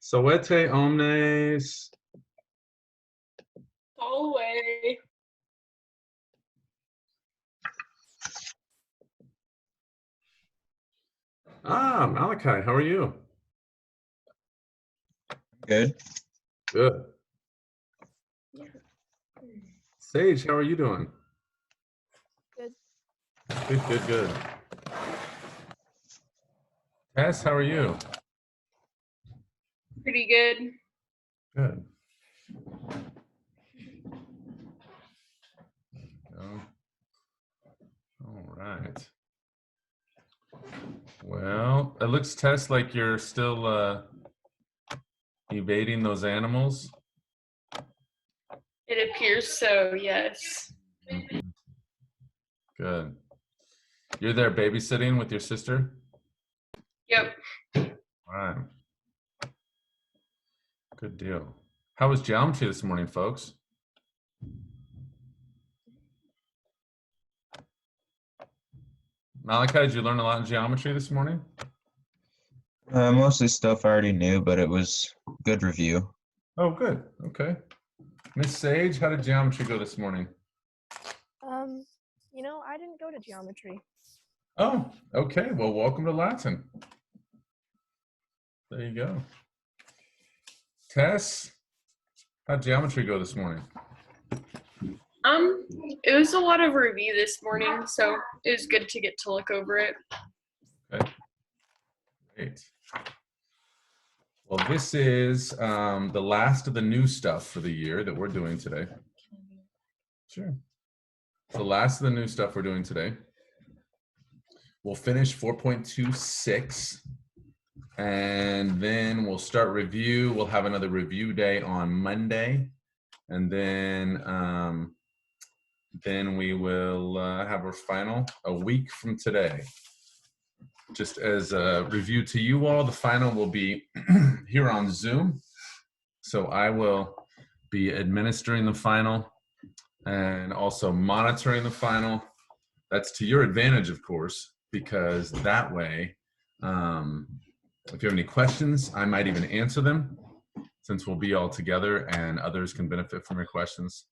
Sowete omnes. All away. Malachi, how are you? Good. Good. Sage, how are you doing? Good. Good. Tess, how are you? Pretty good. Good. Go. All right. Well, it looks, Tess, like you're still evading those animals. It appears so, yes. Good. You're there babysitting with your sister? Yep. All right. Good deal. How was geometry this morning, folks? Malachi, did you learn a lot in geometry this morning? Mostly stuff I already knew, but it was good review. Oh, good. Okay. Miss Sage, how did geometry go this morning? I didn't go to geometry. Oh, okay. Well, welcome to Latin. There you go. Tess, how'd geometry go this morning? It was a lot of review this morning, so it was good to get to look over it. Okay. Great. Well, this is the last of the new stuff for the year that we're doing today. Sure. The last of the new stuff we're doing today. We'll finish 4.26, and then we'll start review. We'll have another review day on Monday, and then we will have our final a week from today. Just as a review to you all, the final will be here on Zoom. So I will be administering the final and also monitoring the final. That's to your advantage, of course, because that way, if you have any questions, I might even answer them since we'll be all together and others can benefit from your questions.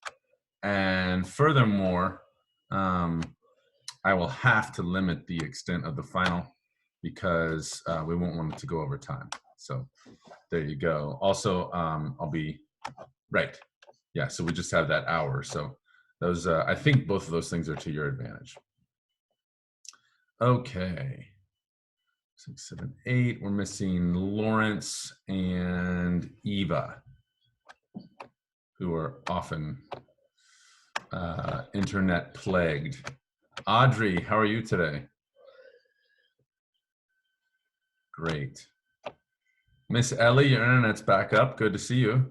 And furthermore, I will have to limit the extent of the final because we won't want it to go over time. So there you go. Also, I'll be, right. Yeah, so we just have that hour. So those, I think both of those things are to your advantage. Okay. 6, 7, 8. We're missing Lawrence and Eva, who are often internet plagued. Audrey, how are you today? Great. Miss Ellie, your internet's back up. Good to see you.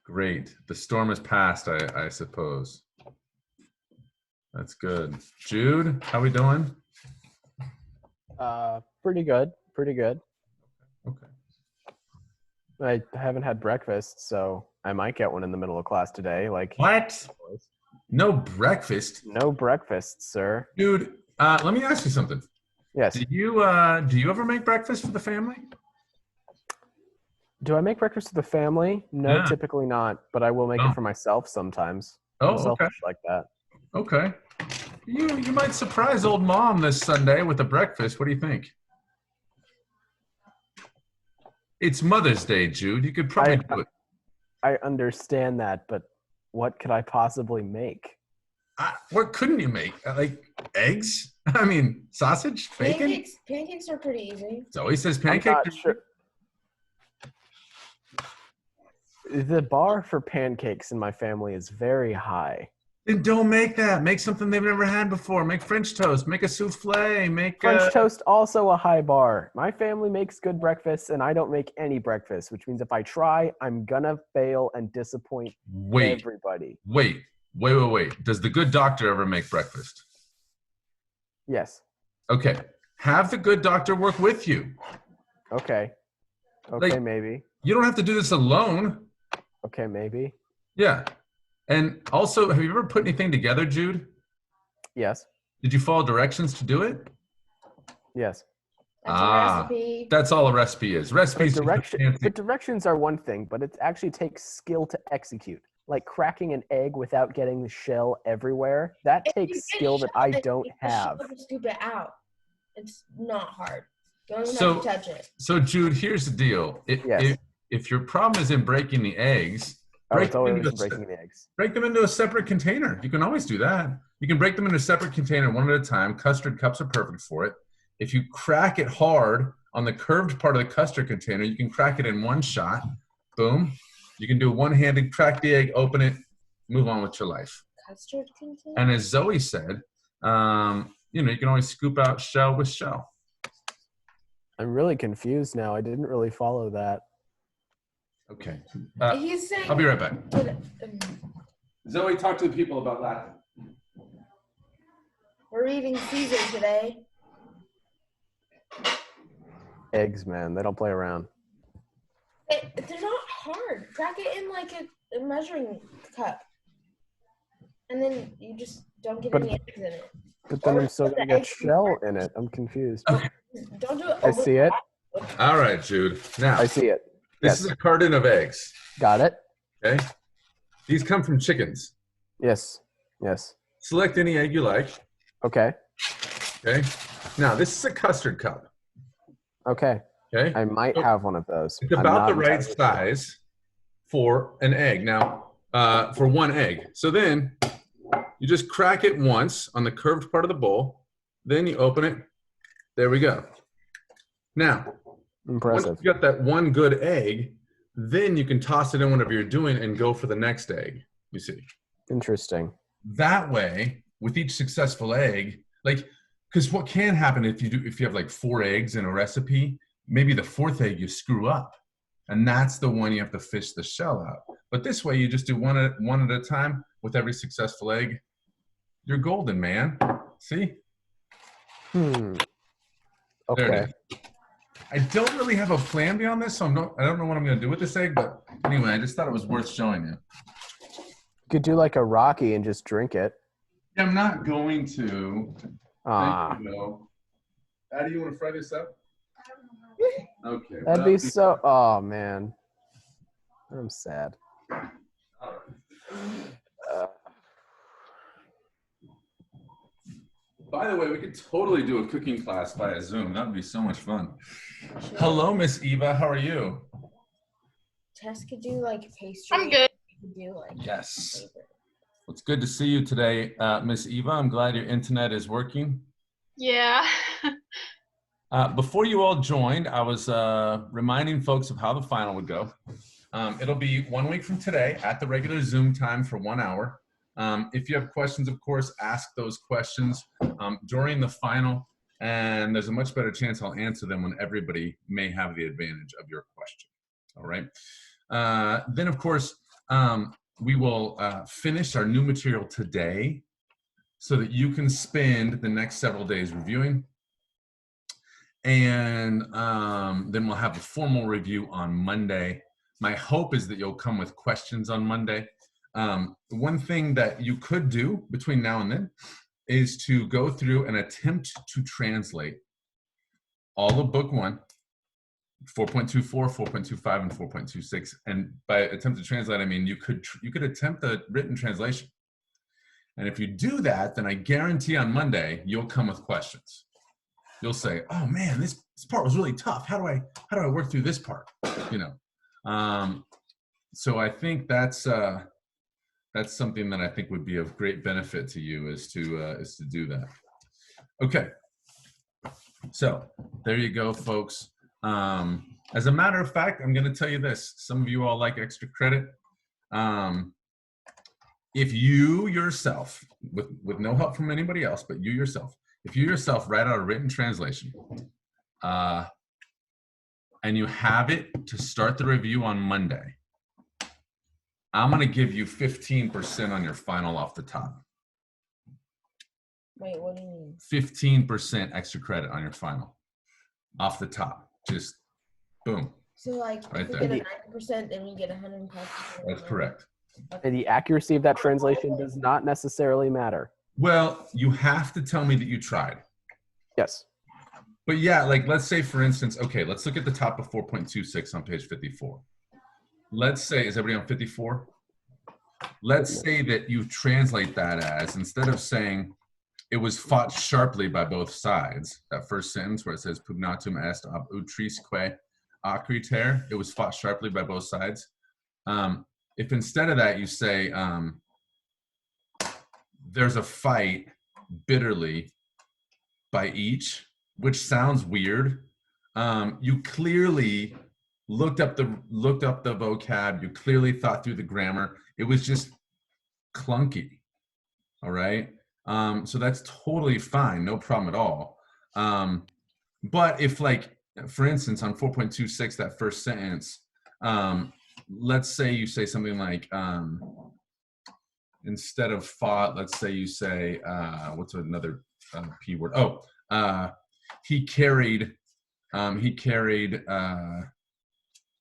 Great. The storm has passed, I suppose. That's good. Jude, how we doing? Pretty good. Pretty good. Okay. I haven't had breakfast, so I might get one in the middle of class today. Like What? No breakfast? No breakfast, sir. Dude, let me ask you something. Yes. Do you ever make breakfast for the family? Do I make breakfast for the family? No, Yeah. typically not, but I will make Oh. it for myself sometimes. Oh, I'm okay. selfish like that. Okay. You might surprise old mom this Sunday with a breakfast. What do you think? It's Mother's Day, Jude. You could probably do it. I understand that, but what could I possibly make? What couldn't you make? Like eggs? I mean, sausage? Bacon? Pancakes are pretty easy. Zoe says I'm pancakes. not sure. The bar for pancakes in my family is very high. Then don't make that. Make something they've never had before. Make French toast. Make a souffle. Make French toast, also a high bar. My family makes good breakfasts, and I don't make any breakfast, which means if I try, I'm gonna fail and disappoint everybody. Wait. Does the good doctor ever make breakfast? Yes. Okay. Have the good doctor work with you. Okay, Like- maybe. You don't have to do this alone. Okay, maybe. Yeah. And also, have you ever put anything together, Jude? Yes. Did you follow directions to do it? Yes. That's Ah, a recipe. That's all a recipe is. Recipes But are just fancy. directions are one thing, but it actually takes skill to execute. Like cracking an egg without getting the shell everywhere. That If you takes get skill that shell, I then don't you just have. shove and scoop it out. It's not hard. You don't even So- have to touch it. So, Jude, here's the deal. Yes. If your problem is in breaking the eggs, Oh, it's them always into a se- breaking the eggs. break them into a separate container. You can always do that. You can break them into a separate container one at a time. Custard cups are perfect for it. If you crack it hard on the curved part of the custard container, you can crack it in one shot. Boom. You can do one-handed, crack the egg, open it, move on with your life. Custard container? And as Zoe said, you can always scoop out shell with shell. I'm really confused now. I didn't really follow that. Okay. He's saying. I'll be right back. But, Zoe, talk to the people about Latin. we're eating Caesar today. Eggs, man. They don't play around. They're not hard. Crack it in like a measuring cup. And then you just don't get But- any eggs in it. But then Or I'm still put going the to get eggs in shell in it. I'm confused. Don't do it. I over see it. All right, Jude. Now, I see it. this Yes. is a carton of eggs. Got it? Okay. These come from chickens. Yes. Yes. Select any egg you like. Okay. Okay. Now, this is a custard cup. Okay. Okay. I might So have one of those. It's I'm about not the right entirely sure. size for an egg. Now, for one egg. So then you just crack it once on the curved part of the bowl. Then you open it. There we go. Now, Impressive. once you got that one good egg, then you can toss it in whatever you're doing and go for the next egg. You see, Interesting. that way with each successful egg, like, because what can happen if you have like 4 eggs in a recipe, maybe the 4th egg you screw up, and that's the one you have to fish the shell out. But this way, you just do one at a time with every successful egg. You're golden, man. See? Hmm. There Okay. it is. I don't really have a plan beyond this, so I don't know what I'm going to do with this egg. But anyway, I just thought it was worth showing you. You could do like a Rocky and just drink it. I'm not going to. Ah, Thank you, though. How do you want to fry this up? Okay. that'd well, be so. Oh man, I'm sad. all right. By the way, we could totally do a cooking class via Zoom. That would be so much fun. Hello, Miss Eva. How are you? Tess could do like pastry. I'm good. Could do like Yes. flavor. Well, it's good to see you today, Miss Eva. I'm glad your internet is working. Yeah. Before you all joined, I was reminding folks of how the final would go. It'll be 1 week from today at the regular Zoom time for 1 hour. If you have questions, of course, ask those questions during the final, and there's a much better chance I'll answer them when everybody may have the advantage of your question. All right. Then, of course, we will finish our new material today so that you can spend the next several days reviewing. And then we'll have a formal review on Monday. My hope is that you'll come with questions on Monday. One thing that you could do between now and then is to go through and attempt to translate all of book 1, 4.24, 4.25, and 4.26. And by attempt to translate, I mean you could attempt a written translation. And if you do that, then I guarantee on Monday you'll come with questions. You'll say, "Oh man, this part was really tough. How do I work through this part?" You know. So I think that's something that I think would be of great benefit to you is to do that. Okay. So there you go, folks. As a matter of fact, I'm going to tell you this. Some of you all like extra credit. If you yourself, with no help from anybody else, but you yourself, if you yourself write out a written translation and you have it to start the review on Monday, I'm going to give you 15% on your final off the top. Wait, what do you mean? 15% extra credit on your final off the top. Just boom. So like Right if we there. get a 90%, then we get 105%. That's correct. And the accuracy of that translation does not necessarily matter. Well, you have to tell me that you tried. Yes. But yeah, like let's say for instance, okay, let's look at the top of 4.26 on page 54. Let's say, is everybody on 54? Let's say that you translate that as, instead of saying it was fought sharply by both sides, that first sentence where it says pugnatum est ab utrisque acriter, it was fought sharply by both sides. If instead of that you say there's a fight bitterly by each, which sounds weird, you clearly looked up the vocab, you clearly thought through the grammar. It was just clunky. All right. So that's totally fine, no problem at all. But if, like, for instance, on 4.26, that first sentence, let's say you say something like, instead of fought, let's say you say, what's another P word? Oh, he carried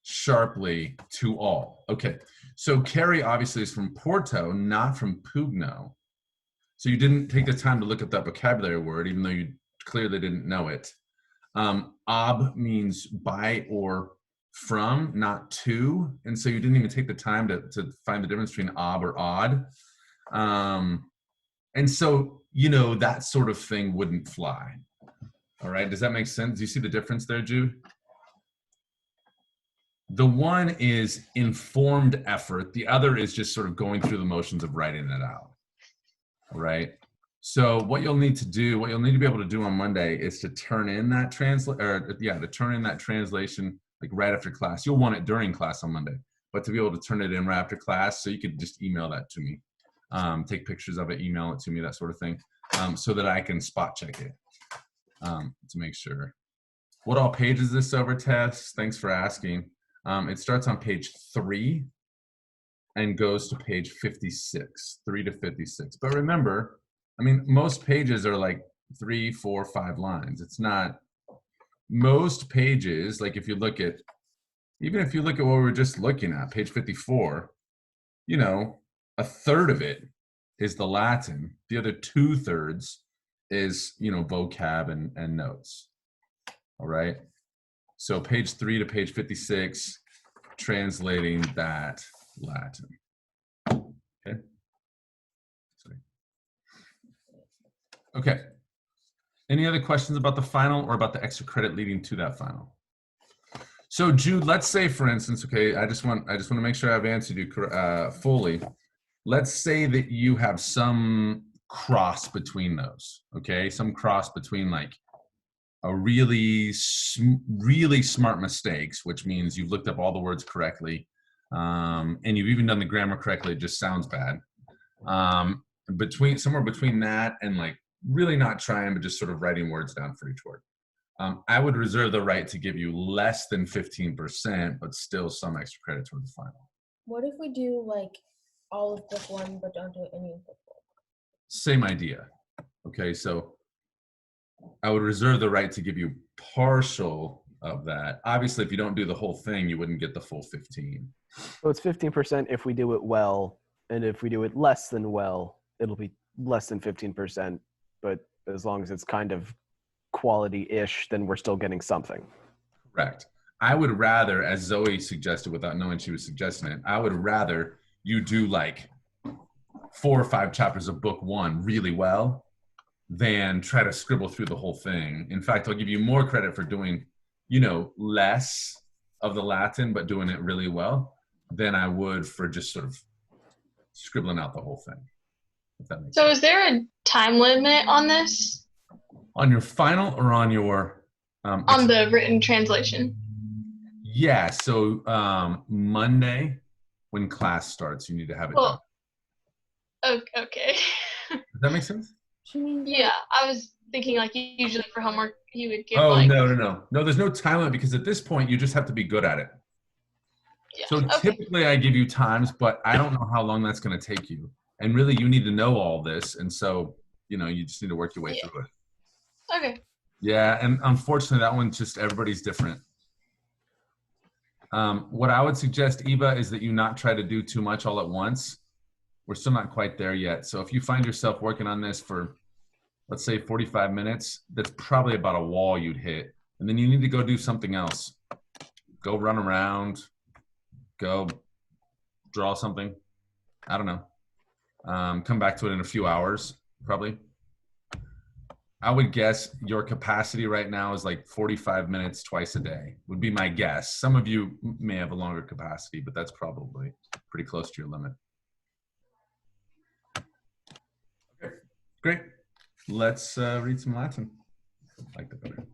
sharply to all. Okay, so carry obviously is from Porto, not from pugno. So you didn't take the time to look at that vocabulary word, even though you clearly didn't know it. Ob means by or from, not to. And so you didn't even take the time to find the difference between ob or odd. And so, you know, that sort of thing wouldn't fly. All right, does that make sense? Do you see the difference there, Jude? The one is informed effort. The other is just sort of going through the motions of writing it out. All right. So what you'll need to do, what you'll need to be able to do on Monday is to turn in that translation like right after class. You'll want it during class on Monday, but to be able to turn it in right after class, so you could just email that to me, take pictures of it, email it to me, that sort of thing, so that I can spot check it to make sure. What all page is this over, Tess? Thanks for asking. It starts on page 3 and goes to page 56, 3 to 56. But remember, I mean, most pages are like 3, 4, 5 lines. It's not, most pages, like if you look at, even if you look at what we were just looking at, page 54, you know, a third of it is the Latin. The other 2/3 is, you know, vocab and notes. All right. So page 3 to page 56, translating that Latin. Okay. Sorry. Okay. Any other questions about the final or about the extra credit leading to that final? So Jude, let's say, for instance, okay, I just want to make sure I've answered you fully. Let's say that you have some cross between those. Okay, some cross between like a really smart mistakes, which means you've looked up all the words correctly, and you've even done the grammar correctly. It just sounds bad. Somewhere between that and like really not trying, but just sort of writing words down for each word. I would reserve the right to give you less than 15%, but still some extra credit toward the final. What if we do like all of book 1, but don't do any of book 1? Same idea. Okay, so I would reserve the right to give you partial of that. Obviously, if you don't do the whole thing, you wouldn't get the full 15. So it's 15% if we do it well, and if we do it less than well, it'll be less than 15%. But as long as it's kind of quality-ish, then we're still getting something. Correct. I would rather, as Zoe suggested without knowing she was suggesting it, I would rather you do like 4 or 5 chapters of book 1 really well than try to scribble through the whole thing. In fact, I'll give you more credit for doing, you know, less of the Latin, but doing it really well than I would for just sort of scribbling out the whole thing. If that makes So sense. is there a time limit on this? On your final or on your On the written translation? Yeah, so Monday when class starts, you need to have it done. Okay. Does that make sense? She means Yeah, I was thinking like usually for homework you would give Oh, like no, there's no time limit because at this point you just have to be good at it. yeah. So Okay. typically I give you times, but I don't know how long that's going to take you. And really you need to know all this. And so, you know, you just need to work your way Yeah. through it. Okay. Yeah, and unfortunately that one's just, everybody's different. What I would suggest, Eva, is that you not try to do too much all at once. We're still not quite there yet. So if you find yourself working on this for let's say 45 minutes, that's probably about a wall you'd hit. And then you need to go do something else. Go run around, go draw something. I don't know. Come back to it in a few hours, probably. I would guess your capacity right now is like 45 minutes twice a day, would be my guess. Some of you may have a longer capacity, but that's probably pretty close to your limit. Okay, great. Let's read some Latin. I like that better.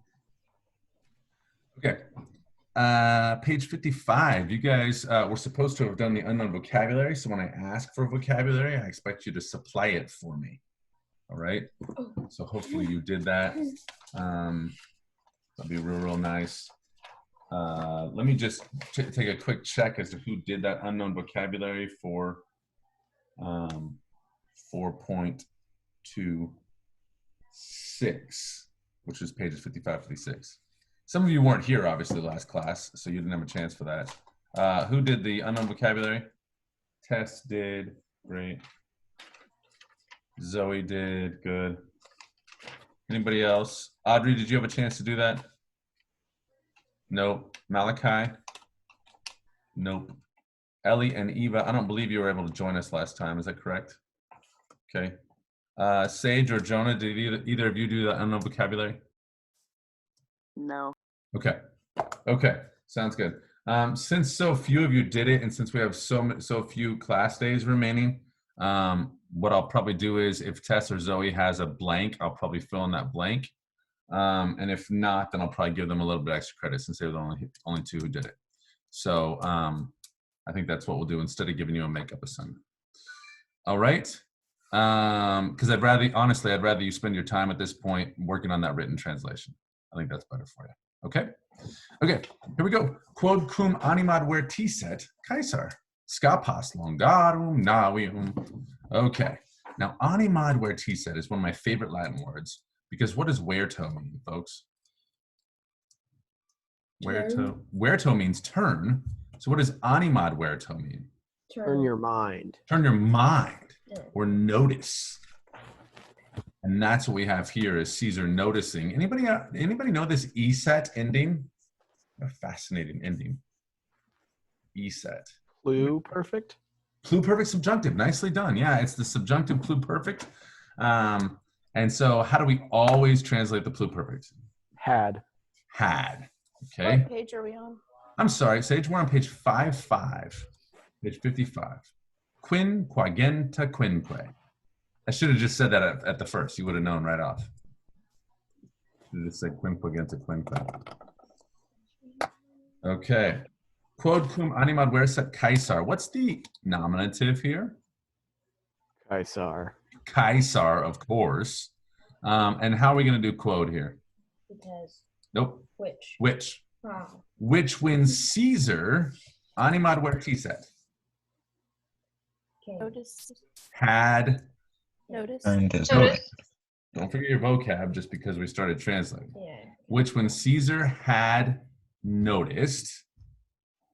Okay, page 55. You guys were supposed to have done the unknown vocabulary, so when I ask for vocabulary, I expect you to supply it for me. All right? So hopefully you did that. That'll be real nice. Let me just take a quick check as to who did that unknown vocabulary for 4.26, which is pages 55, 56. Some of you weren't here, obviously, last class, so you didn't have a chance for that. Who did the unknown vocabulary? Tess did. Great. Zoe did. Good. Anybody else? Audrey, did you have a chance to do that? Nope. Malachi? Nope. Ellie and Eva, I don't believe you were able to join us last time. Is that correct? Okay. Sage or Jonah, did either of you do the unknown vocabulary? No. Okay. Okay. Sounds good. Since so few of you did it, and since we have so few class days remaining, what I'll probably do is if Tess or Zoe has a blank, I'll probably fill in that blank. And if not, then I'll probably give them a little bit extra credit since they were the only two who did it. So I think that's what we'll do instead of giving you a makeup assignment. All right. Because I'd rather you spend your time at this point working on that written translation. I think that's better for you. Okay. Okay. Here we go. Quod cum animad vertiset Caesar. Scapas longarum navium. Okay. Now, animad vertiset is one of my favorite Latin words because what does verto mean, folks? Verto means turn. So what does animad verto mean? Turn your mind. Turn your mind or notice. And that's what we have here is Caesar noticing. Anybody know this ESET ending? A fascinating ending. ESET. Pluperfect? Pluperfect subjunctive. Nicely done. Yeah, it's the subjunctive pluperfect. And so how do we always translate the pluperfect? Had. Had. Okay. What page are we on? I'm sorry, Sage, we're on page 55. Page 55. Quin quagenta quinque. I should have just said that at the first. You would have known right off. Should have just said quin quagenta quinque. Okay. Quod cum animad verset Caesar. What's the nominative here? Caesar. Caesar, of course. And how are we going to do quod here? Because. Nope. Which? Which? Oh. Which when Caesar animad vertiset Okay. Notice. had. Notice. And is Notice. Don't forget your vocab just because we started translating. Yeah. Which when Caesar had noticed,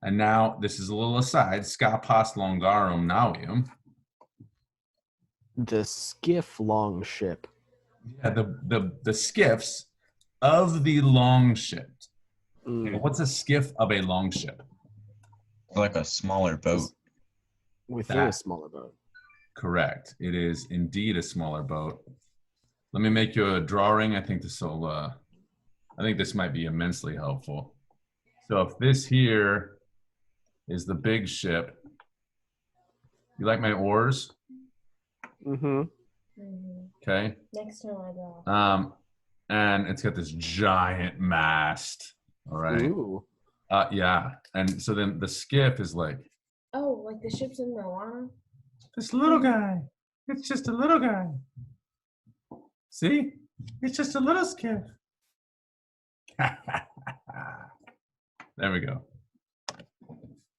and now this is a little aside, scapas longarum navium. The skiff longship. Yeah, the skiffs of the longship. Mm. What's a skiff of a longship? like a smaller boat. Within a smaller boat. Correct. It is indeed a smaller boat. Let me make you a drawing. I think this might be immensely helpful. So if this here is the big ship, you like my oars? Mm-hmm. Okay. Next time I draw. And it's got this giant mast. All right. Ooh. Yeah. And so then the skiff is like Oh, like the ships in Moana? this little guy. It's just a little guy. See? It's just a little skiff. There we go.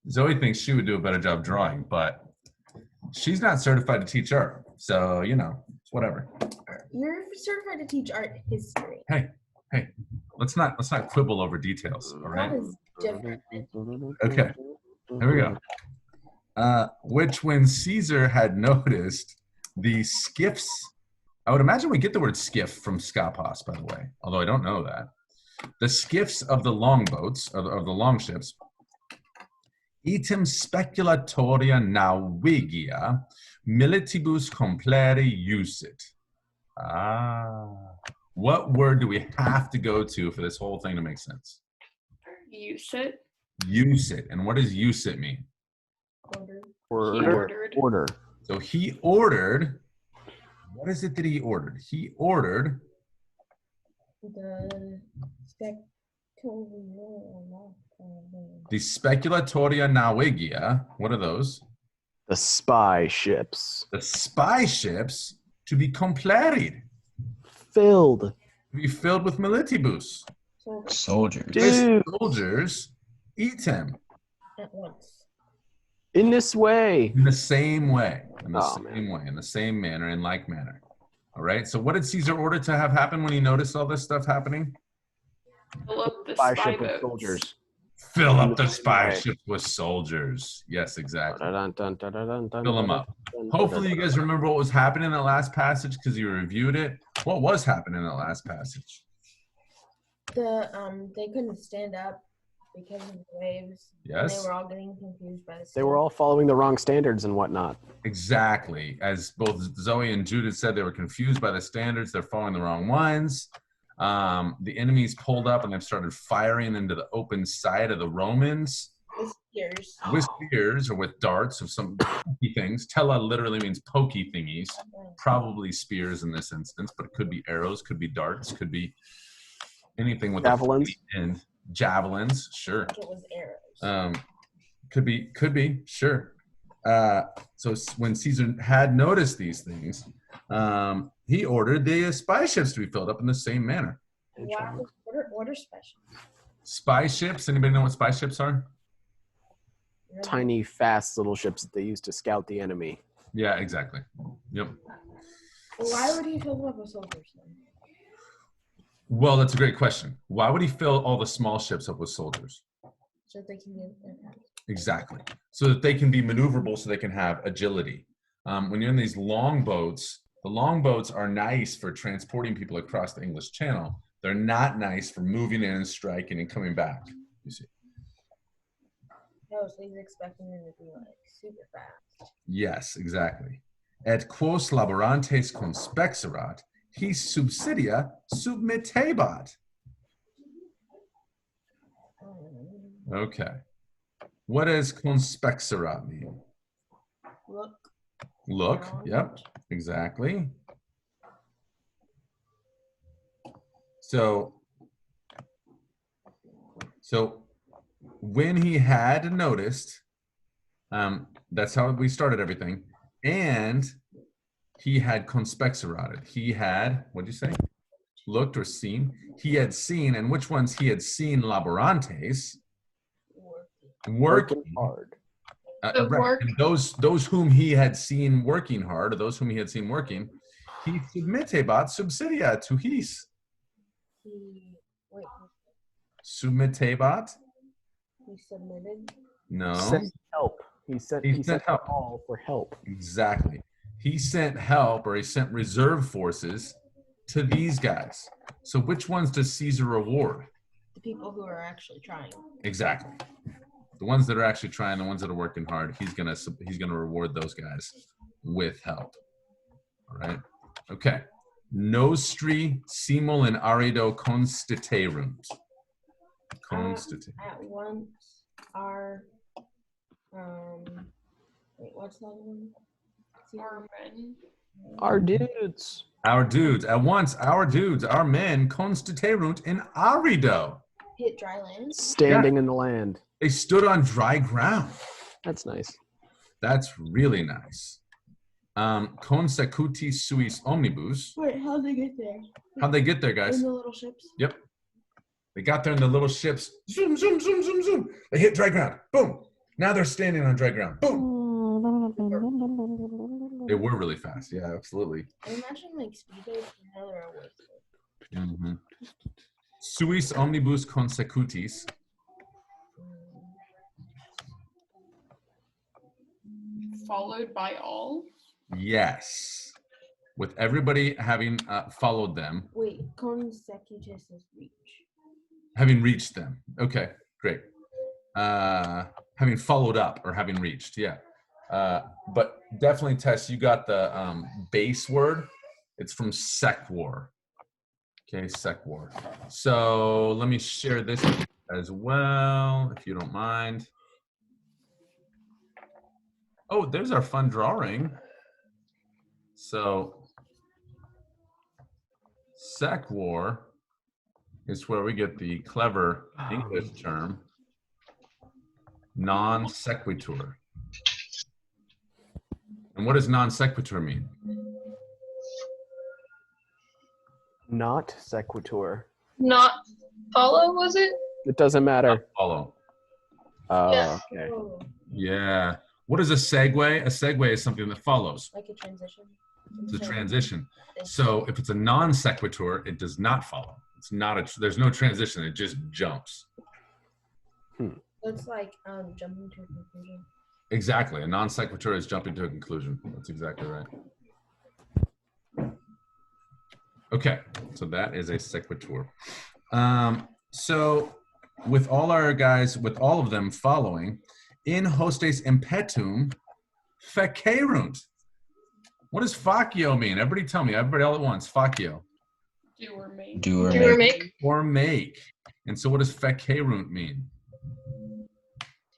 Zoe thinks she would do a better job drawing, but she's not certified to teach art. So, you know, it's whatever. You're certified to teach art history. Hey, let's not quibble over details, all right? That is different. Okay. Here we go. Which when Caesar had noticed the skiffs I would imagine we get the word skiff from skapos, by the way, although I don't know that. The skiffs of the longboats, of the longships, item speculatoria navigia militibus complere usit. What word do we have to go to for this whole thing to make sense? Use it. Use it. And what does use it mean? He ordered. Order. So he ordered, what is it that he ordered? He ordered the speculatoria navigia. What are those? The spy ships. The spy ships to be completed, Filled. to be filled with militibus. Soldiers. Dude. With soldiers, item. At once. In this way. In the same way, in the Oh, same way, in the same manner, in like manner. All right. So, what did Caesar order to have happen when he noticed all this stuff happening? Fill up the Spy spy ship with boats. soldiers. Fill up the spy Right. ships with soldiers. Yes, exactly. Fill Fill them up. Hopefully, you guys remember what was happening in that last passage because you reviewed it. What was happening in that last passage? They couldn't stand up because of the waves. And Yes. they were all getting confused by the They were all following the wrong standards and whatnot. Exactly. As both Zoe and Judith said, they were confused by the standards. They're following the wrong ones. The enemies pulled up and they've started firing into the open side of the Romans with spears. with spears or with darts of some pokey things. Tela literally means pokey thingies. Probably spears in this instance, but it could be arrows, could be darts, could be anything with Javelins. and javelins. Sure. It was arrows. Could be, sure. So when Caesar had noticed these things, he ordered the spy ships to be filled up in the same manner. Wow. What are special? Spy ships, anybody know what spy ships are? Tiny, fast little ships that they use to scout the enemy. Yeah, exactly. Yep. Why would he fill them up with soldiers then? Well, that's a great question. Why would he fill all the small ships up with soldiers? So they can get attacked. Exactly. So that they can be maneuverable, so they can have agility. When you're in these long boats, the long boats are nice for transporting people across the English Channel. They're not nice for moving in and striking and coming back. You see? No, so he's expecting them to be like super fast. Yes, exactly. Et quos laborantes conspexerat, his subsidia submittebat. Okay. What does conspexerat mean? Look. Look. around. Yep. Exactly. So when he had noticed, that's how we started everything, and he had conspexerated. He had, what'd you say? Looked or seen. He had seen, and which ones he had seen laborantes working hard. The right. work- And those whom he had seen working hard, or those whom he had seen working, he submittebat subsidia to his. Wait, Submittebat? he submitted. No. Sent help. He sent sent help. a call for help. Exactly. He sent help, or he sent reserve forces to these guys. So which ones does Caesar reward? The people who are actually trying. Exactly. The ones that are actually trying, the ones that are working hard, he's gonna reward those guys with help. All right. Okay. Nostri simul in arido constiterunt. Constite. At once our wait, what's that one? Our men. Our dudes. Our dudes. At once, our dudes, our men, constiterunt in arido. Hit dry land. Standing in the land. They stood on dry ground. That's nice. That's really nice. Consecutis suis omnibus. Wait, how'd they get there? How'd they get there, guys? In the little ships. Yep. They got there in the little ships. Zoom, zoom, zoom, zoom, zoom. They hit dry ground. Boom. Now they're standing on dry ground. Boom. They were really fast. Yeah, absolutely. I imagine like speedboats and how they're always. Mm-hmm. Suis omnibus consecutis. Followed by all. Yes. with everybody having followed them, Wait, consecutive is reach. having reached them. Okay, great. Having followed up or having reached, yeah. But definitely, Tess, you got the base word. It's from Sekwar. Okay, Sekwar. So let me share this as well, if you don't mind. Oh, there's our fun drawing. So Sekwar is where we get the clever English term non sequitur. And what does non sequitur mean? Not sequitur. Not follow, was it? It doesn't matter. Follow. Oh, Yeah. okay. Oh, Yeah. What is a segue? A segue is something that follows. like a transition. It's a transition. So if it's a non sequitur, it does not follow. It's not a. There's no transition. It just jumps. It's like jumping to a conclusion. Exactly. A non sequitur is jumping to a conclusion. That's exactly right. Okay. So that is a sequitur. So with all our guys, with all of them following, in hostes impetum fecerunt. What does facio mean? Everybody tell me. Everybody all at once. Facio. Do or make. Do or Do or make. make. Or make. And so what does fecerunt mean?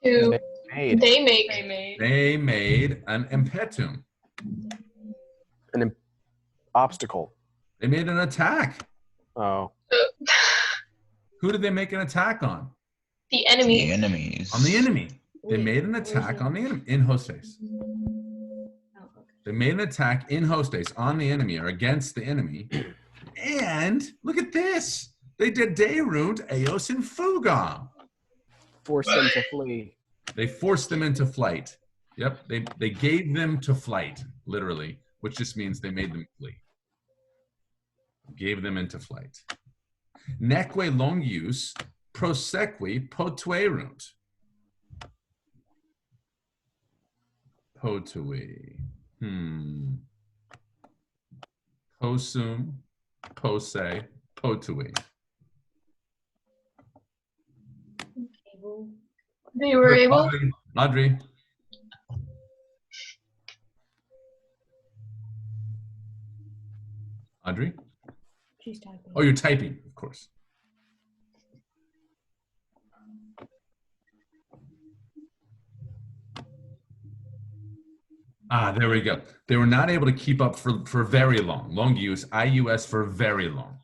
To. Made They make. They made. They made an impetum. an obstacle. They made an attack. Oh, Who did they make an attack on? The The enemy. enemies. On the enemy. They Wait, made an where's attack the- on the enemy in hostes. Oh, okay. They made an attack in hostes on the enemy or against the enemy. And look at this. They did Derunt Eos and Fugam. force them to flee. They forced them into flight. Yep, they gave them to flight, literally, which just means they made them flee. Gave them into flight. Neque longius prosequi potuerunt. Potui. Posum, pose, potui. Able. They were able. Audrey. Audrey? She's typing. Oh, you're typing, of course. Ah, there we go. They were not able to keep up for very long. Longius, IUS for very long.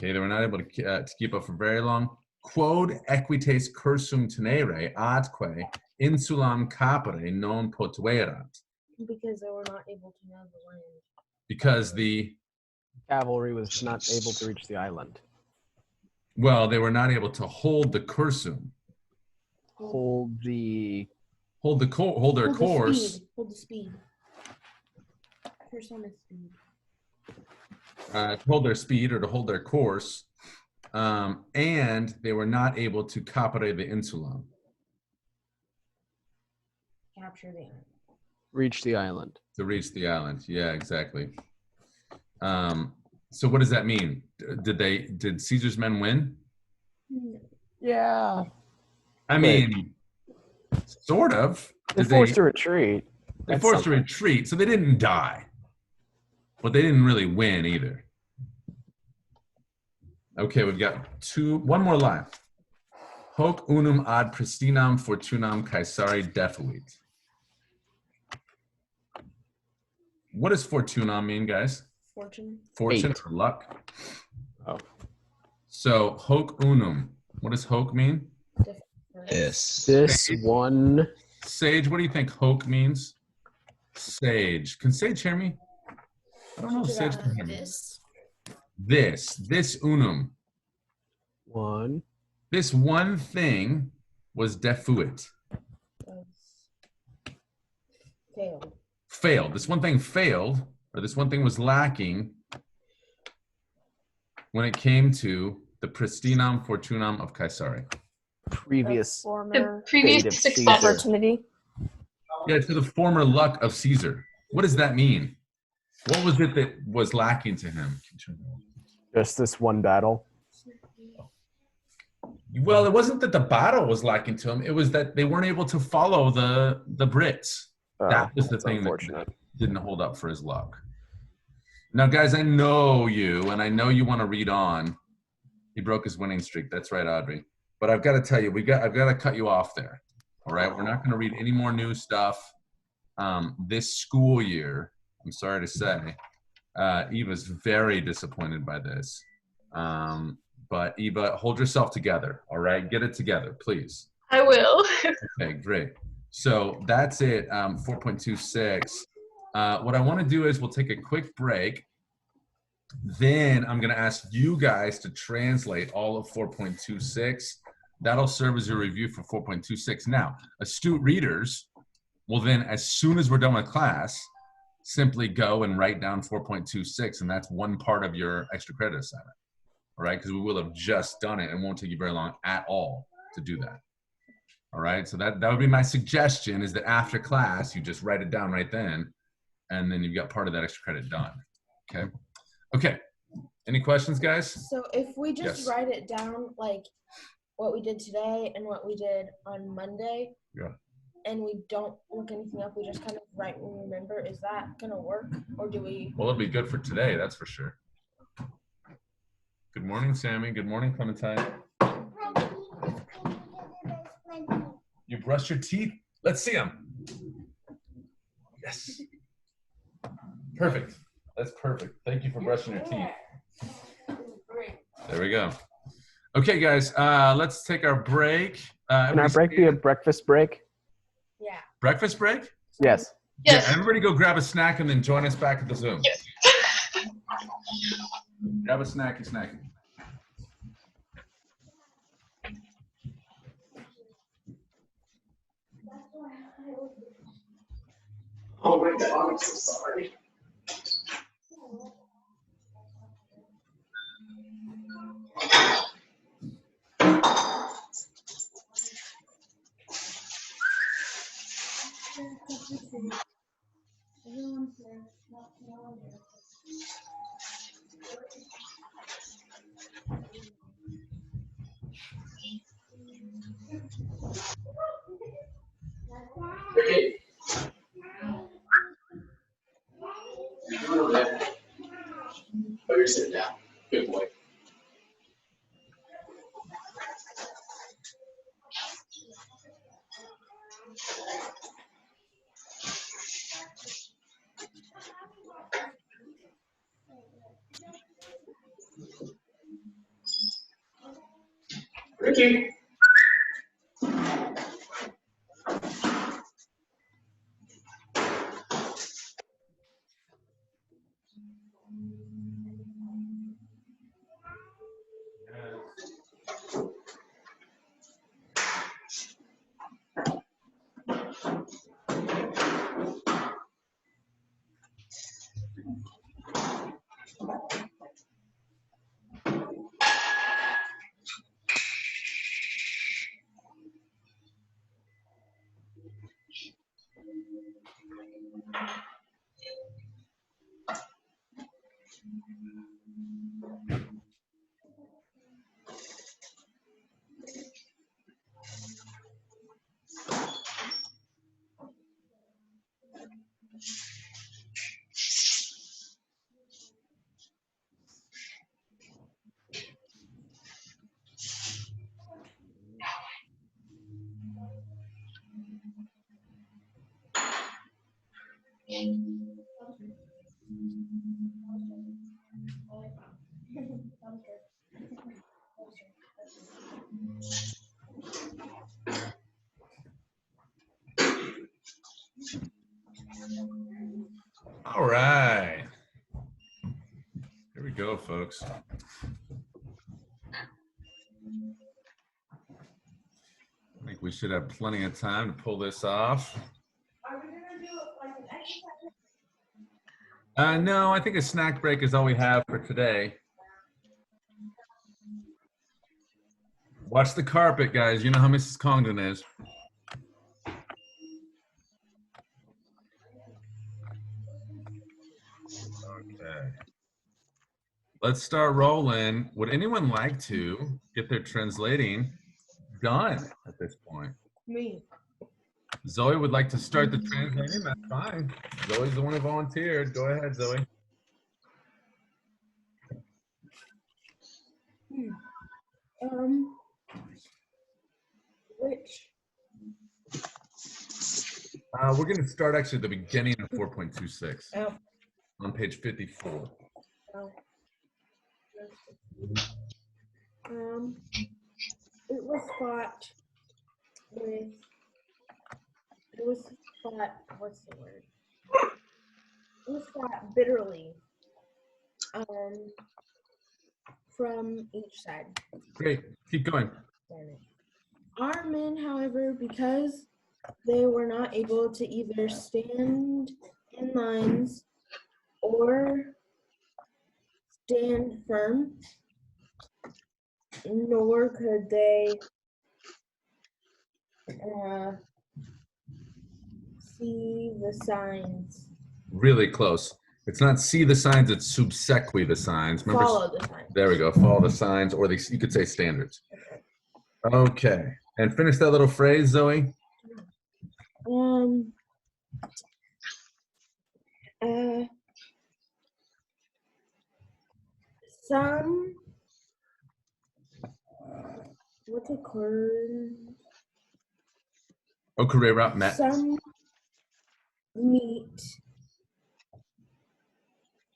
Okay, they were not able to keep up for very long. Quod equites cursum tenere adque insulam capere non potuerat. Because they were not able to know the land. Because the Cavalry was not able to reach the island. well, they were not able to hold the cursum, Hold the hold their Hold the course. speed. Hold the speed. Curse on the speed. To hold their speed or to hold their course, and they were not able to capere the insulam. Capture the island. reach the island. To reach the island. Yeah, exactly. So what does that mean? Did Caesar's men win? Yeah. I mean, sort of. They Did forced to retreat. they That's forced to something. retreat, so they didn't die. But they didn't really win either. Okay, we've got one more line. Hoc unum ad pristinam fortunam Caesari defuit. What does fortunam mean, guys? Fortune. Fortune 8. or luck? Oh. So hoc unum. What does hoc mean? This. This one. Sage, what do you think hoc means? Sage. Can Sage hear me? I don't know if Sage can hear me. This unum. One. This one thing was defuit. Failed. Failed. This one thing failed, or this one thing was lacking when it came to the pristinam fortunam of Caesari. Previous. The Former previous Fate of success. Caesar. opportunity. Yeah, to the former luck of Caesar. What does that mean? What was it that was lacking to him? Just this one battle. Well, it wasn't that the battle was lacking to him. It was that they weren't able to follow the Brits. Oh, That was the that's thing that unfortunate. didn't hold up for his luck. Now, guys, I know you, and I know you want to read on. He broke his winning streak. That's right, Audrey. But I've got to tell you, I've got to cut you off there. All right, we're not going to read any more new stuff this school year. I'm sorry to say, Eva's very disappointed by this. But Eva, hold yourself together. All right, get it together, please. I will. Okay, great. So that's it. 4.26. What I want to do is we'll take a quick break. Then I'm going to ask you guys to translate all of 4.26. That'll serve as a review for 4.26. Now, astute readers will then, as soon as we're done with class, simply go and write down 4.26, and that's one part of your extra credit assignment. All right, because we will have just done it and it won't take you very long at all to do that. All right, so that would be my suggestion, is that after class, you just write it down right then, and then you've got part of that extra credit done. Okay. Okay. Any questions, guys? So if we just Yes. write it down, like what we did today and what we did on Monday, Yeah. and we don't look anything up, we just kind of write and remember, is that going to work? Or do we? Well, it'll be good for today, that's for sure. Good morning, Sammy. Good morning, Clementine. You brushed your teeth? Let's see them. Yes. Perfect. That's perfect. Thank you for brushing your teeth. There we go. Okay, guys, let's take our break. Can our break be a breakfast break? Yeah. breakfast break? Yes. Yes. Yeah, everybody go grab a snack and then join us back at the Zoom. Yes. Grab a snacky. Oh my God, I'm so sorry. Ricky. You doing over there? Oh, you're sitting down. Good boy. Ricky. All right. Here we go, folks. I think we should have plenty of time to pull this off. Are we going to do like an exercise? No, I think a snack break is all we have for today. Watch the carpet, guys. You know how Mrs. Congdon is. let's start rolling. Would anyone like to get their translating done at this point? Me. Zoe would like to start the translating. That's fine. Zoe's the one who volunteered. Go ahead, Zoe. Which? We're going to start actually at the beginning of 4.26 Oh. on page 54. Oh. It was fought with. It was fought. What's the word? It was fought bitterly. From each side. Great. Keep going. Our men, however, because they were not able to either stand in lines or stand firm, nor could they see the signs. Really close. It's not see the signs, it's subsequi the signs. Remember, Follow the signs. there we go. Follow the signs, or you could say standards. Okay. And finish that little phrase, Zoe. Some, what's it called? Okurera met. Some meet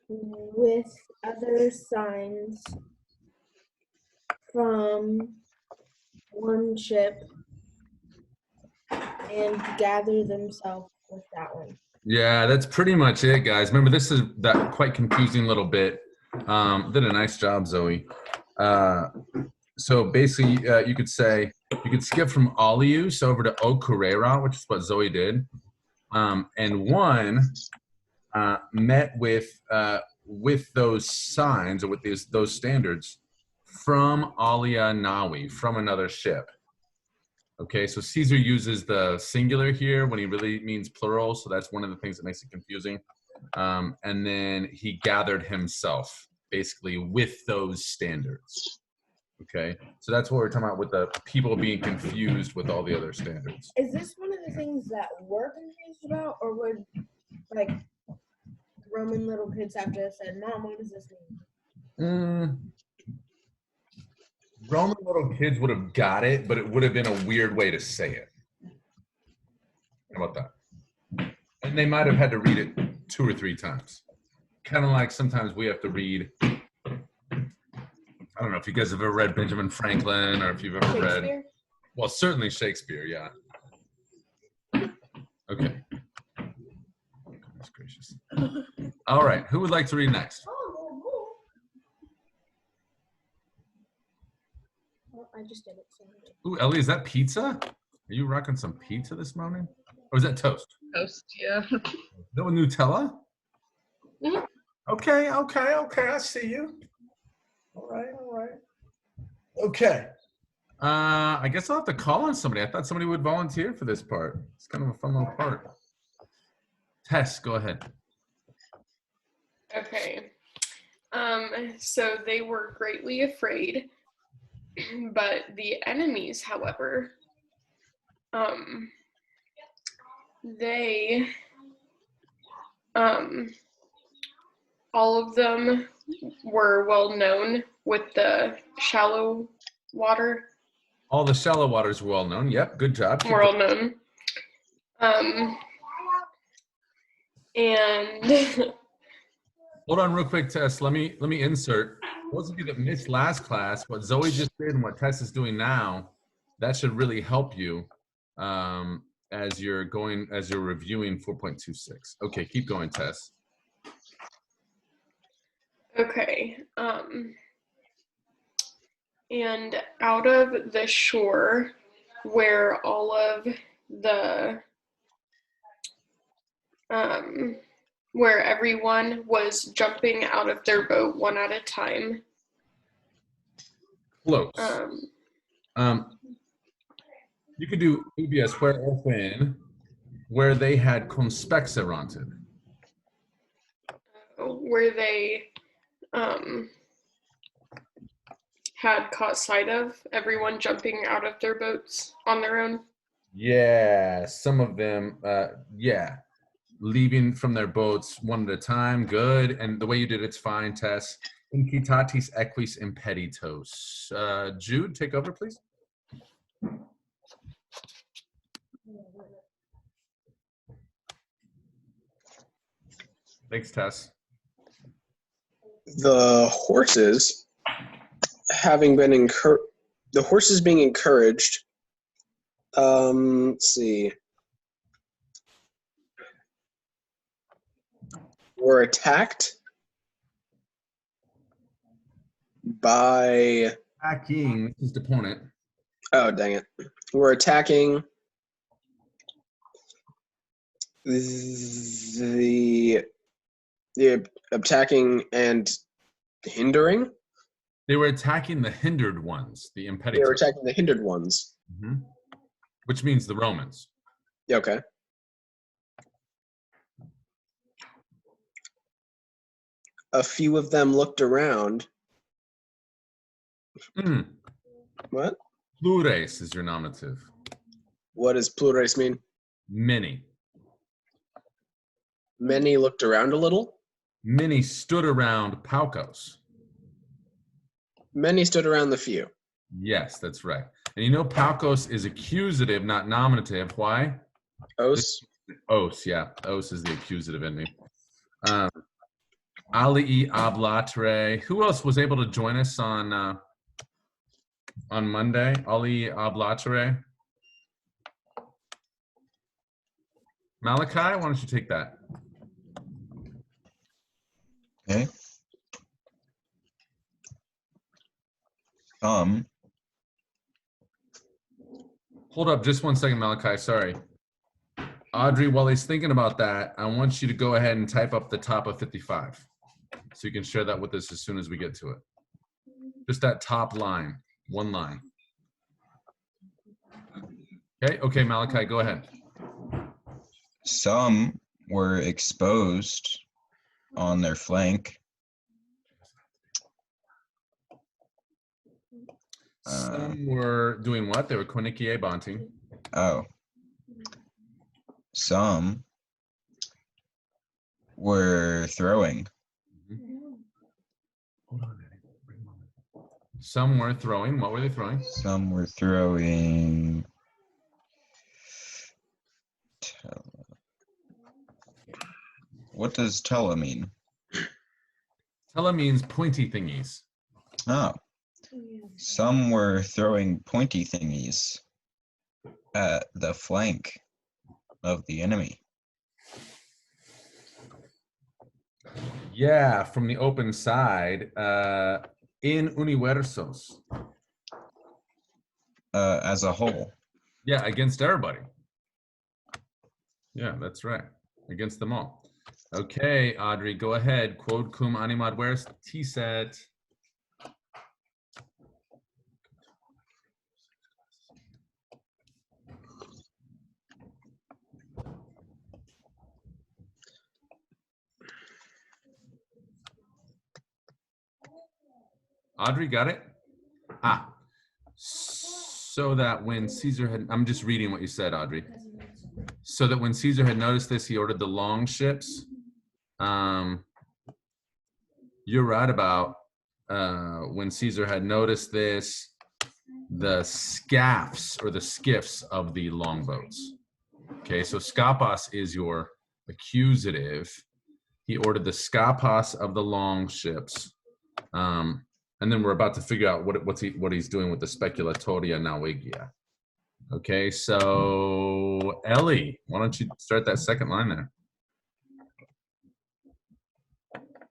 with other signs from one ship and gather themselves with that one. Yeah, that's pretty much it, guys. Remember, this is that quite confusing little bit. Did a nice job, Zoe. So basically, you could skip from Alius over to Okurera, which is what Zoe did. And one met with those signs or with those standards from Alia Nawi, from another ship. Okay, so Caesar uses the singular here when he really means plural, so that's one of the things that makes it confusing. And then he gathered himself, basically, with those standards. Okay, so that's what we're talking about with the people being confused with all the other standards. Is this one of the things that we're confused about, or would, like, Roman little kids have to have said, Mom, what does this mean? Roman little kids would have got it, but it would have been a weird way to say it. How about that? And they might have had to read it 2 or 3 times. Kind of like sometimes we have to read, I don't know if you guys have ever read Benjamin Franklin or if you've ever read, Shakespeare? well, certainly Shakespeare, yeah. Okay. Goodness gracious. All right, who would like to read next? Well, I just did it. So. Ooh, Ellie, is that pizza? Are you rocking some pizza this morning? Or is that toast? Toast, yeah. Is that with Nutella? Mhm. Okay, I see you. All right. Okay. I guess I'll have to call on somebody. I thought somebody would volunteer for this part. It's kind of a fun little part. Tess, go ahead. Okay. So they were greatly afraid, but the enemies, however, they, all of them were well known with the shallow water. All the shallow waters were well known. Yep, good job. Keep Well going. known. And Hold on real quick, Tess. Let me insert. Those of you that missed last class, what Zoe just did and what Tess is doing now, that should really help you as you're reviewing 4.26. Okay, keep going, Tess. okay. And out of the shore where all of the where everyone was jumping out of their boat one at a time. Close. You could do EBS where or when, where they had conspexeranted. Where they had caught sight of, everyone jumping out of their boats on their own. Yeah, some of them, yeah, leaving from their boats one at a time. Good. And the way you did it's fine, Tess. Incitatis equis impeditos. Jude, take over, please. Thanks, Tess. The horses having been the horses being encouraged. Let's see. Were attacked by. Attacking his opponent. Oh, dang it. We're attacking the attacking and hindering. They were attacking the hindered ones, the They were impeditos. attacking the hindered ones. Mhm. Which means the Romans. Yeah, okay. A few of them looked around. What? Plures is your nominative. What does plures mean? Many. Many looked around a little. Many stood around Palkos. Many stood around the few. Yes, that's right. And you know Palkos is accusative, not nominative. Why? Os. Os, yeah. Os is the accusative ending. Alii Ablatre. Who else was able to join us on Monday? Ali Ablatre. Malachi, why don't you take that? Okay. Hold up just one second, Malachi. Sorry. Audrey, while he's thinking about that, I want you to go ahead and type up the top of 55. So you can share that with us as soon as we get to it. Just that top line, one line. Okay, Malachi, go ahead. Some were exposed on their flank. Some were doing what? They were Konikie Bonting. Oh. Some were throwing. Hold on, Eddie. Bring them on. Some were throwing. What were they throwing? Some were throwing. What does tele mean? Tele means pointy thingies. Oh. Some were throwing pointy thingies at the flank of the enemy. Yeah, from the open side, in universos. As a whole. Yeah, against everybody. Yeah, that's right. Against them all. Okay, Audrey, go ahead. Quod cum animad veris tiset. Audrey, got it? So that when Caesar had, I'm just reading what you said, Audrey. So that when Caesar had noticed this, he ordered the long ships. You're right about when Caesar had noticed this, the scaffs or the skiffs of the longboats. Okay, so skapos is your accusative. He ordered the skapos of the long ships. And then we're about to figure out what he's doing with the speculatoria navigia. Okay, so Ellie, why don't you start that second line there?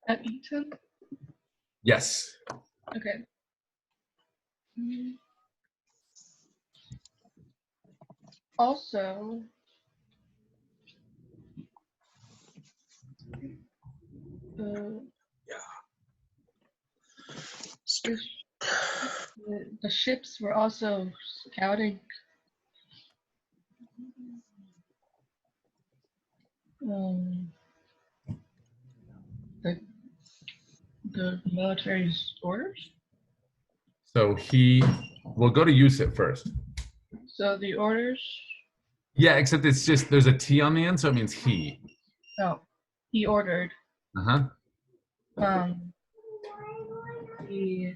At Eton? Yes. Okay. Also, the ships were also scouting the military's orders. So we'll go to Yusuf first. So the orders. Yeah, except it's just, there's a T on the end, so it means he. Oh, he ordered. Uh-huh. The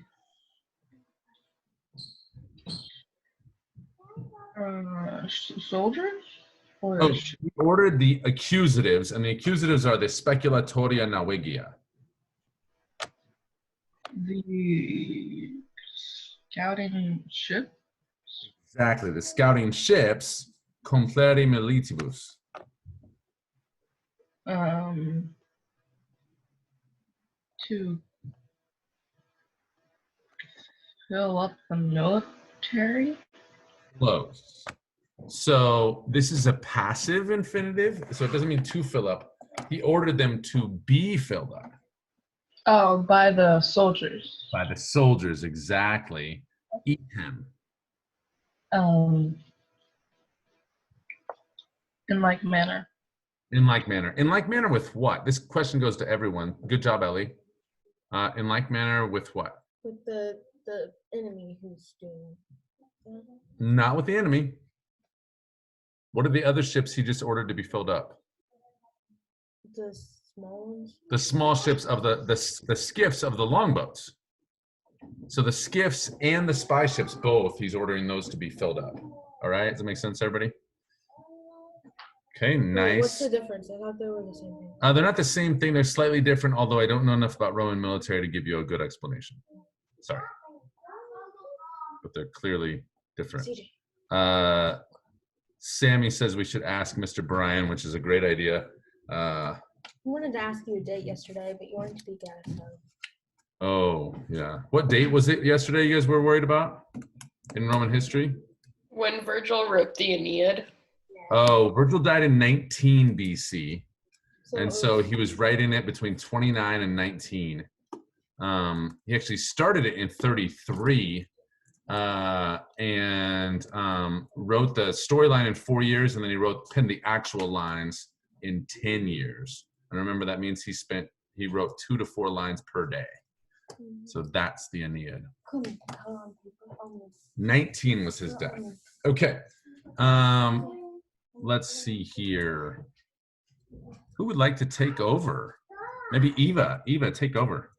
soldiers or Oh, he ordered the accusatives, and the accusatives are the speculatoria navigia. the scouting ship. Exactly, the scouting ships, compleri militibus. To fill up the military. Close. So this is a passive infinitive, so it doesn't mean to fill up. He ordered them to be filled up. Oh, by the soldiers. By the soldiers, exactly. Eat him. In like manner. In like manner. In like manner with what? This question goes to everyone. Good job, Ellie. In like manner with what? With the enemy who's doing. Not with the enemy. What are the other ships he just ordered to be filled up? The small ones. The small ships of the skiffs of the longboats. So the skiffs and the spy ships, both, he's ordering those to be filled up. All right, does that make sense, everybody? Okay, Wait, what's nice. the difference? I thought they were the same thing. They're not the same thing. They're slightly different, although I don't know enough about Roman military to give you a good explanation. Sorry. But they're clearly different. CJ. Sammy says we should ask Mr. Brian, which is a great idea. I wanted to ask you a date yesterday, but you wanted to be out of town. Oh, yeah. What date was it yesterday you guys were worried about in Roman history? When Virgil wrote the Aeneid. Oh, Virgil died in 19 BC. And it so was- he was writing it between 29 and 19. He actually started it in 33 and wrote the storyline in 4 years, and then he penned the actual lines in 10 years. And remember, that means he wrote 2 to 4 lines per day. So that's the Aeneid. Come on, people. 19 was his death. Okay. Let's see here. Who would like to take over? Maybe Eva. Eva, take over.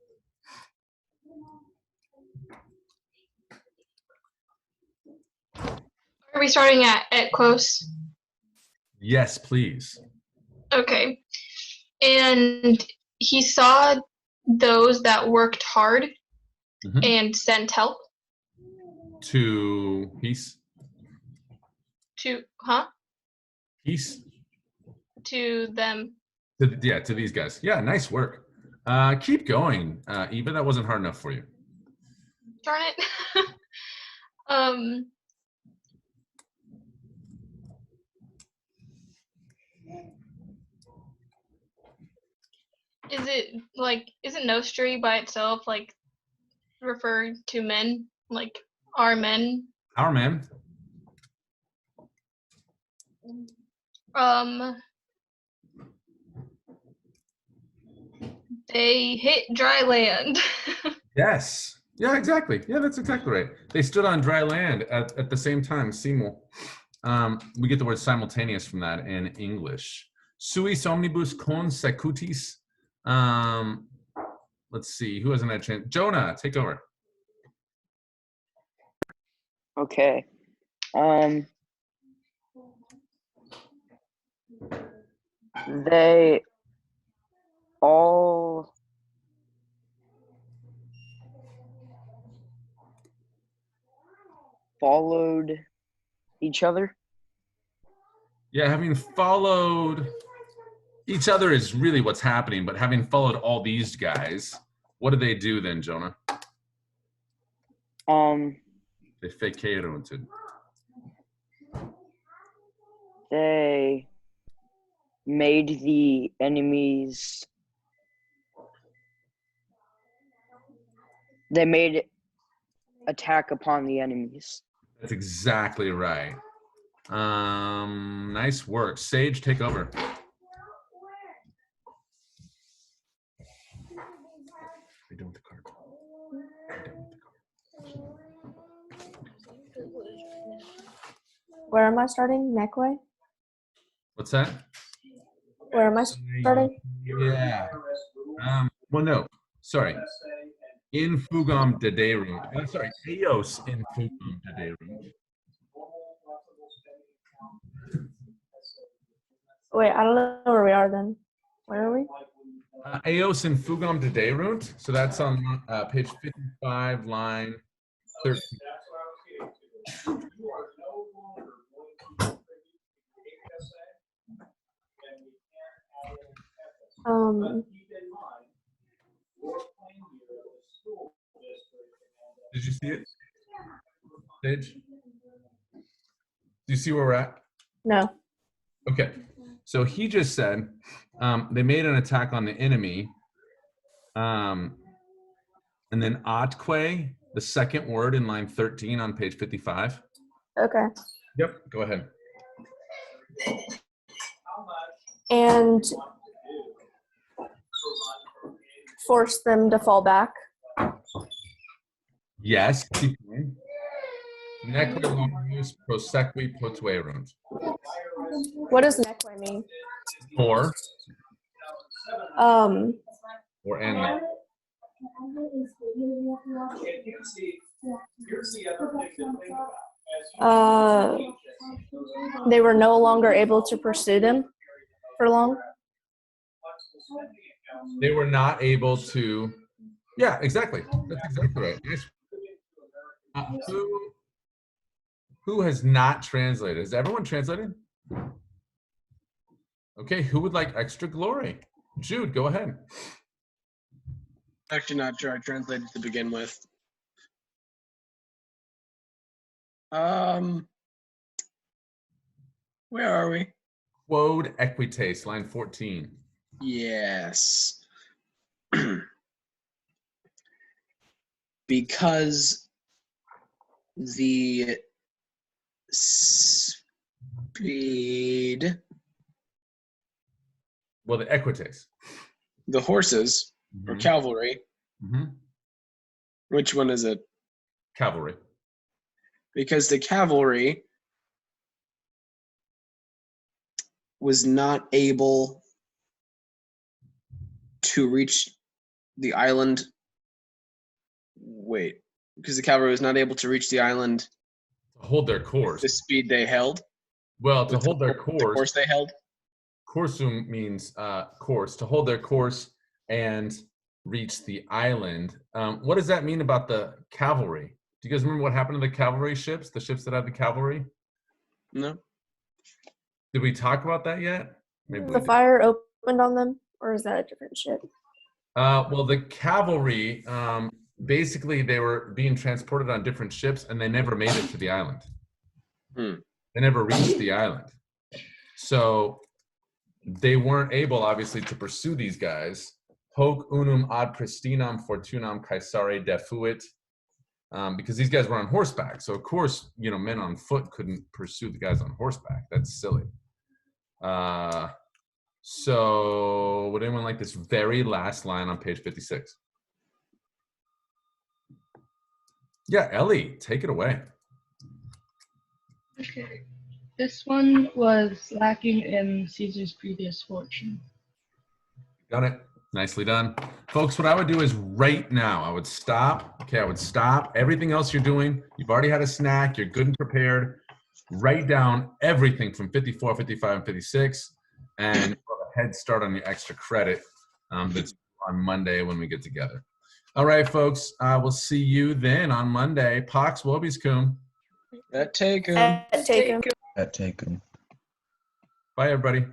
Are we starting at close? Yes, please. Okay. And he saw those that worked hard Mhm. and sent help To peace. to, Peace. to them. To these guys. Yeah, nice work. Keep going, Eva. That wasn't hard enough for you. Darn it. Isn't Nostri by itself like referred to men, like our men? Our man. They hit dry land. Yes. Yeah, exactly. Yeah, that's exactly right. They stood on dry land at the same time, simul. We get the word simultaneous from that in English. Suis omnibus consecutis. Let's see, who hasn't had a chance? Jonah, take over. Okay. They all followed each other. Yeah, having followed each other is really what's happening, but having followed all these guys, what do they do then, Jonah? They fekeronted. They made the enemies. They made attack upon the enemies. That's exactly right. Nice work. Sage, take over. We're done with the card. We're done with the card. Where am I starting? Nekwe? What's that? Where am I starting? Yeah. Well, no. Sorry. In Fugam Dederu. I'm sorry. Eos in Fugam Dederu. Wait, I don't know where we are then. Where are we? Eos in Fugam Dederu. So that's on page 55, line 13. Did you see it? Sage? Do you see where we're at? No. Okay. So he just said they made an attack on the enemy. And then Atque, the second word in line 13 on page 55. Okay. Yep. Go ahead. And force them to fall back. Yes. Keep going. Neque longus prosequi potuerunt. What does Nekwe mean? Or Um, and. they were no longer able to pursue them for long. They were not able to. Yeah, exactly. That's exactly right. Nice. Who has not translated? Has everyone translated? Okay, who would like extra glory? Jude, go ahead. Actually, not sure I translated to begin with. Where are we? Quod equites, line 14. Yes. Because the speed, Well, the equites. the horses or cavalry, which one is it? Cavalry. Because the cavalry was not able to reach the island. Wait, because the cavalry was not able to reach the island. To hold their course. The speed they held. Well, to With hold their the course. course they held. Coursum means course. To hold their course and reach the island. What does that mean about the cavalry? Do you guys remember what happened to the cavalry ships? The ships that had the cavalry? No. Did we talk about that yet? Maybe we The did. fire opened on them, or is that a different ship? Well, the cavalry, basically they were being transported on different ships and they never made it to the island. They never reached the island. So they weren't able, obviously, to pursue these guys. Hoc unum ad pristinam fortunam Caesare defuit. Because these guys were on horseback. So, of course, men on foot couldn't pursue the guys on horseback. That's silly. So would anyone like this very last line on page 56? Yeah, Ellie, take it away. Okay. This one was lacking in Caesar's previous fortune. Got it. Nicely done. Folks, what I would do is right now, I would stop. Okay, I would stop everything else you're doing. You've already had a snack. You're good and prepared. Write down everything from 54, 55, and 56, and have a head start on your extra credit that's on Monday when we get together. All right, folks. We'll see you then on Monday. Pax Wobis Cum. That take 'em. Take 'em. That take 'em. Bye, everybody.